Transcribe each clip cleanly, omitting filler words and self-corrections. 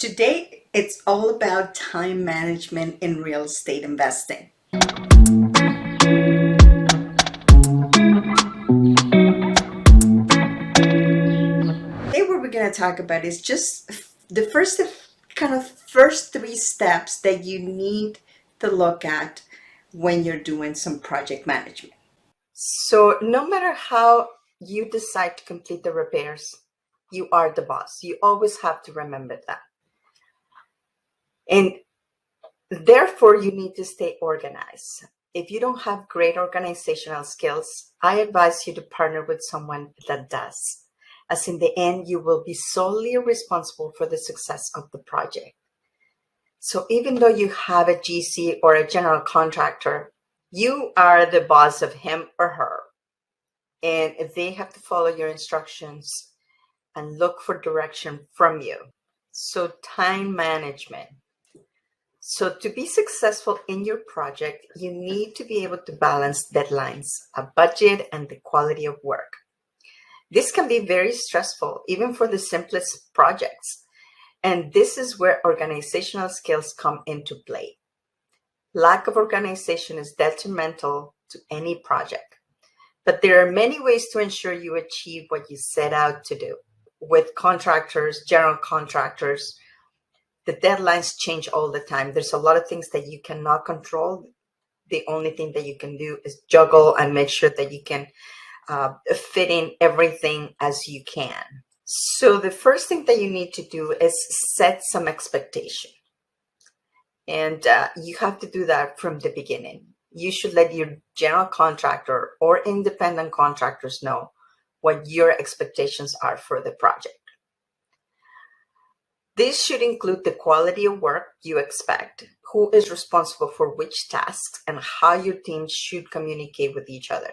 Today, it's all about time management in real estate investing. Today, what we're going to talk about is just the first three steps that you need to look at when you're doing some project management. So, no matter how you decide to complete the repairs, you are the boss. You always have to remember that. And therefore, you need to stay organized. If you don't have great organizational skills, I advise you to partner with someone that does, as in the end, you will be solely responsible for the success of the project. So even though you have a GC or a general contractor, you are the boss of him or her. And they have to follow your instructions and look for direction from you. So time management. So to be successful in your project, you need to be able to balance deadlines, a budget, and the quality of work. This can be very stressful, even for the simplest projects. And this is where organizational skills come into play. Lack of organization is detrimental to any project. But there are many ways to ensure you achieve what you set out to do. With contractors, general contractors, the deadlines change all the time. There's a lot of things that you cannot control. The only thing that you can do is juggle and make sure that you can fit in everything as you can. So the first thing that you need to do is set some expectation. And you have to do that from the beginning. You should let your general contractor or independent contractors know what your expectations are for the project. This should include the quality of work you expect, who is responsible for which tasks, and how your team should communicate with each other.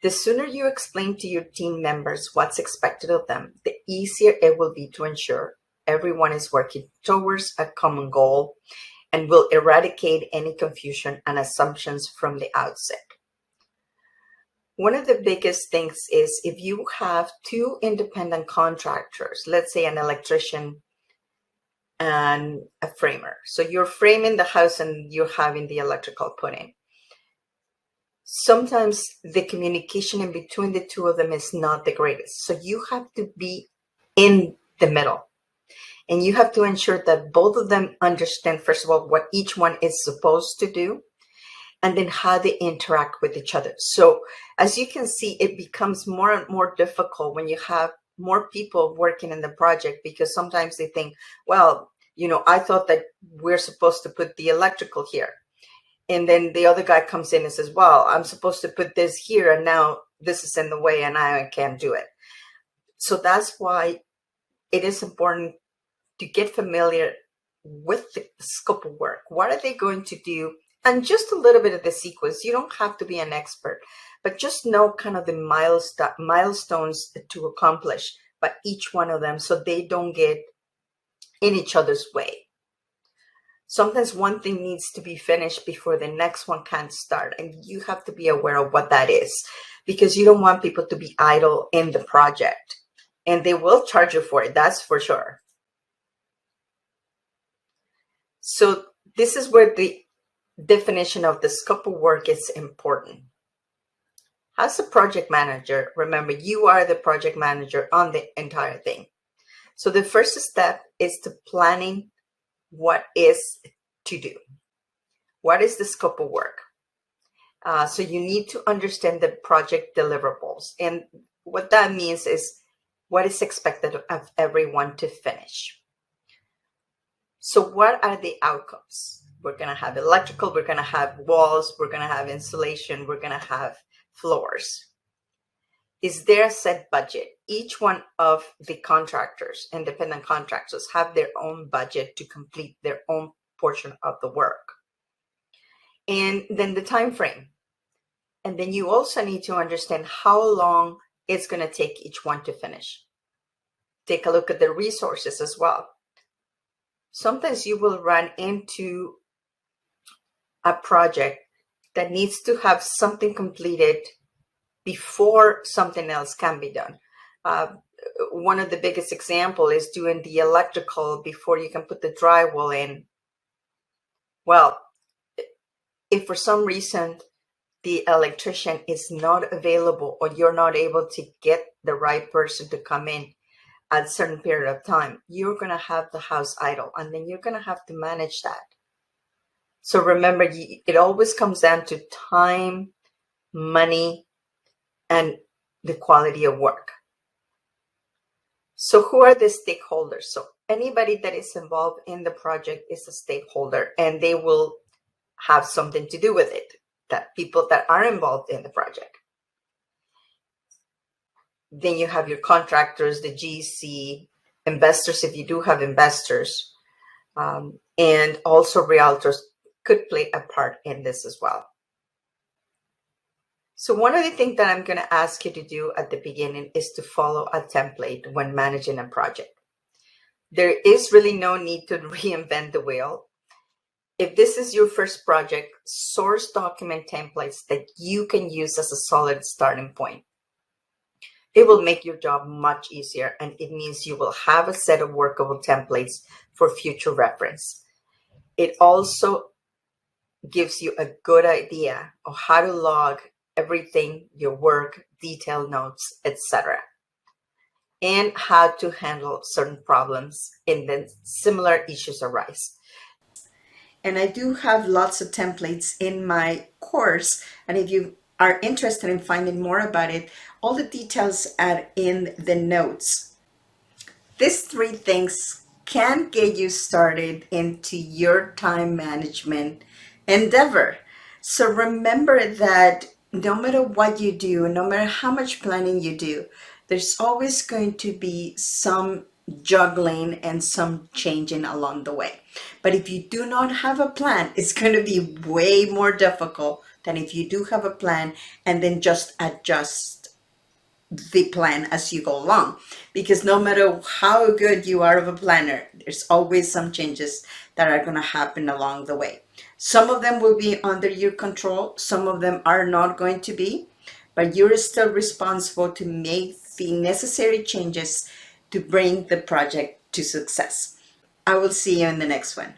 The sooner you explain to your team members what's expected of them, the easier it will be to ensure everyone is working towards a common goal and will eradicate any confusion and assumptions from the outset. One of the biggest things is if you have two independent contractors, let's say an electrician and a framer. So you're framing the house and you're having the electrical put in. Sometimes the communication in between the two of them is not the greatest. So you have to be in the middle. And you have to ensure that both of them understand, first of all, what each one is supposed to do, and then how they interact with each other. So as you can see, it becomes more and more difficult when you have more people working in the project, because sometimes they think, well, I thought that we're supposed to put the electrical here. And then the other guy comes in and says, well, I'm supposed to put this here, and now this is in the way and I can't do it. So that's why it is important to get familiar with the scope of work. What are they going to do? And just a little bit of the sequence. You don't have to be an expert, but just know kind of the milestones to accomplish by each one of them, so they don't get in each other's way. Sometimes one thing needs to be finished before the next one can start, and you have to be aware of what that is, because you don't want people to be idle in the project, and they will charge you for it, that's for sure. So this is where the definition of the scope of work is important. As a project manager, remember, you are the project manager on the entire thing. So the first step is to planning what is to do. What is the scope of work? So you need to understand the project deliverables. And what that means is what is expected of everyone to finish. So what are the outcomes? We're going to have electrical, we're going to have walls, we're going to have insulation, we're going to have floors. Is there a set budget? Each one of the contractors, independent contractors, have their own budget to complete their own portion of the work. And then the time frame. And then you also need to understand how long it's going to take each one to finish. Take a look at the resources as well. Sometimes you will run into a project that needs to have something completed before something else can be done. one of the biggest example is doing the electrical before you can put the drywall in. Well, if for some reason the electrician is not available or you're not able to get the right person to come in at a certain period of time, you're going to have the house idle, and then you're going to have to manage that. So remember, it always comes down to time, money, and the quality of work. So who are the stakeholders? So anybody that is involved in the project is a stakeholder, and they will have something to do with it, that people that are involved in the project. Then you have your contractors, the GC, investors, if you do have investors, and also realtors could play a part in this as well. So one of the things that I'm going to ask you to do at the beginning is to follow a template when managing a project. There is really no need to reinvent the wheel. If this is your first project, source document templates that you can use as a solid starting point. It will make your job much easier, and it means you will have a set of workable templates for future reference. It also gives you a good idea of how to log everything, your work, detailed notes, etc., and how to handle certain problems and then similar issues arise. And I do have lots of templates in my course, and if you are interested in finding more about it, all the details are in the notes. These 3 things can get you started into your time management endeavor. So remember that no matter what you do, no matter how much planning you do, there's always going to be some juggling and some changing along the way. But if you do not have a plan, it's going to be way more difficult than if you do have a plan and then just adjust the plan as you go along. Because no matter how good you are of a planner, there's always some changes that are going to happen along the way. Some of them will be under your control, some of them are not going to be, but you're still responsible to make the necessary changes to bring the project to success. I will see you in the next one.